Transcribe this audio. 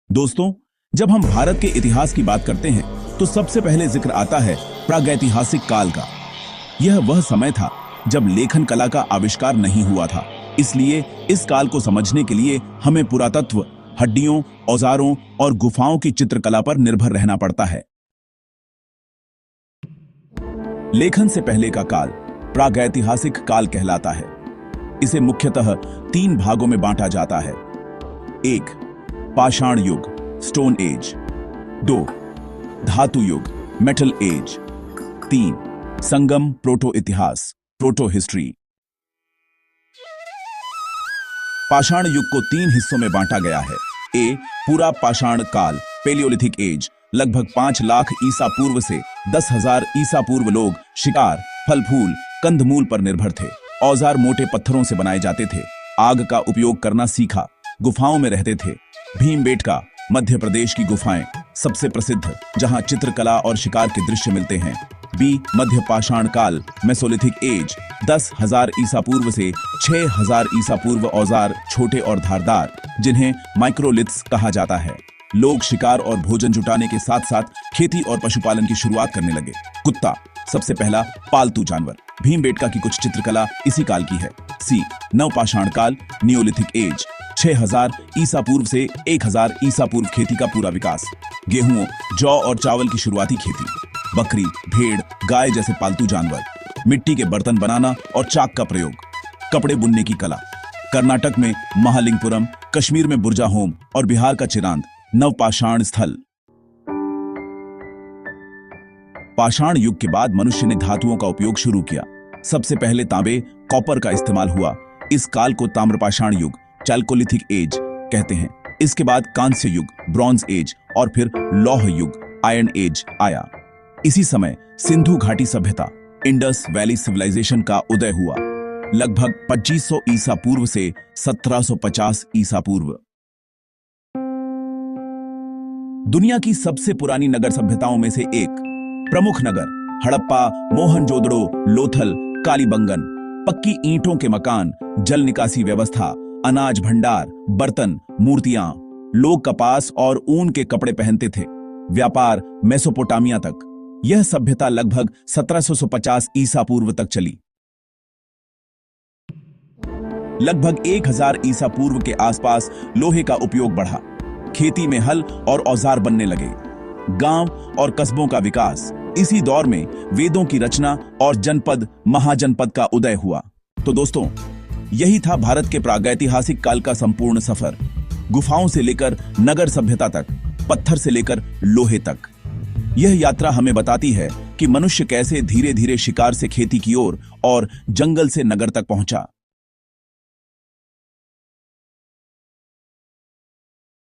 दोस्तों, जब हम भारत के इतिहास की बात करते हैं तो सबसे पहले जिक्र आता है प्रागैतिहासिक काल का। यह वह समय था जब लेखन कला का आविष्कार नहीं हुआ था। इसलिए इस काल को समझने के लिए हमें पुरातत्व, हड्डियों, औजारों और गुफाओं की चित्रकला पर निर्भर रहना पड़ता है। लेखन से पहले का काल प्रागैतिहासिक काल कहलाता है। इसे मुख्यतः 3 भागों में बांटा जाता है। 1. पाषाण युग, स्टोन एज। 2. धातु युग, मेटल एज। 3. संगम प्रोटो इतिहास, प्रोटो हिस्ट्री। पाषाण युग को 3 हिस्सों में बांटा गया है। ए. पूरा पाषाण काल, पेलियोलिथिक एज। लगभग 5 लाख ईसा पूर्व से 10,000 ईसा पूर्व लोग शिकार, फल फूल, कंदमूल पर निर्भर थे। औजार मोटे पत्थरों से बनाए जाते थे। आग का उपयोग करना सीखा। गुफाओं में रहते थे। भीमबेटका, मध्य प्रदेश की गुफाएं सबसे प्रसिद्ध, जहां चित्रकला और शिकार के दृश्य मिलते हैं। बी. मध्य पाषाण काल, मेसोलिथिक एज। 10,000 ईसा पूर्व से 6,000 ईसा पूर्व औजार छोटे और धारदार, जिन्हें माइक्रोलिथ्स कहा जाता है। लोग शिकार और भोजन जुटाने के साथ साथ खेती और पशुपालन की शुरुआत करने लगे। कुत्ता, सबसे पहला पालतू जानवर। भीमबेटका की कुछ चित्रकला इसी काल की है। सी. नवपाषाण काल, नियोलिथिक एज। 6,000 ईसा पूर्व से 1,000 ईसा पूर्व खेती का पूरा विकास। गेहूं, जौ और चावल की शुरुआती खेती। बकरी, भेड़, गाय जैसे पालतू जानवर। मिट्टी के बर्तन बनाना और चाक का प्रयोग। कपड़े बुनने की कला। कर्नाटक में महालिंगपुरम, कश्मीर में बुर्जाहोम और बिहार का चिरांद नवपाषाण स्थल। पाषाण युग के बाद मनुष्य ने धातुओं का उपयोग शुरू किया। सबसे पहले तांबे, कॉपर का इस्तेमाल हुआ। इस काल को ताम्रपाषाण युग, चैल्कोलिथिक एज कहते हैं। इसके बाद कांस्य युग, ब्रॉन्ज एज और फिर लौह युग, आयरन एज आया। इसी समय सिंधु घाटी सभ्यता, इंडस वैली सिविलाइजेशन का उदय हुआ। लगभग 2500 ईसा पूर्व से 1750 ईसा पूर्व। दुनिया की सबसे पुरानी नगर सभ्यताओं में से एक प्रमुख नगर हड़प्पा, मोहनजोदड़ो, लोथल, कालीबंगन। पक्की ईंटों के मकान, जल निकासी व्यवस्था, अनाज भंडार, बर्तन, मूर्तियां। लोग कपास और ऊन के कपड़े पहनते थे। व्यापार मेसोपोटामिया तक। यह सभ्यता लगभग 1750 ईसा पूर्व तक चली। लगभग 1000 ईसा पूर्व के आसपास लोहे का उपयोग बढ़ा। खेती में हल और औजार बनने लगे। गांव और कस्बों का विकास। इसी दौर में वेदों की रचना और जनपद, महाजनपद का उदय हुआ। तो दोस्तों, यही था भारत के प्रागैतिहासिक काल का संपूर्ण सफर। गुफाओं से लेकर नगर सभ्यता तक, पत्थर से लेकर लोहे तक। यह यात्रा हमें बताती है कि मनुष्य कैसे धीरे धीरे शिकार से खेती की ओर और जंगल से नगर तक पहुंचा।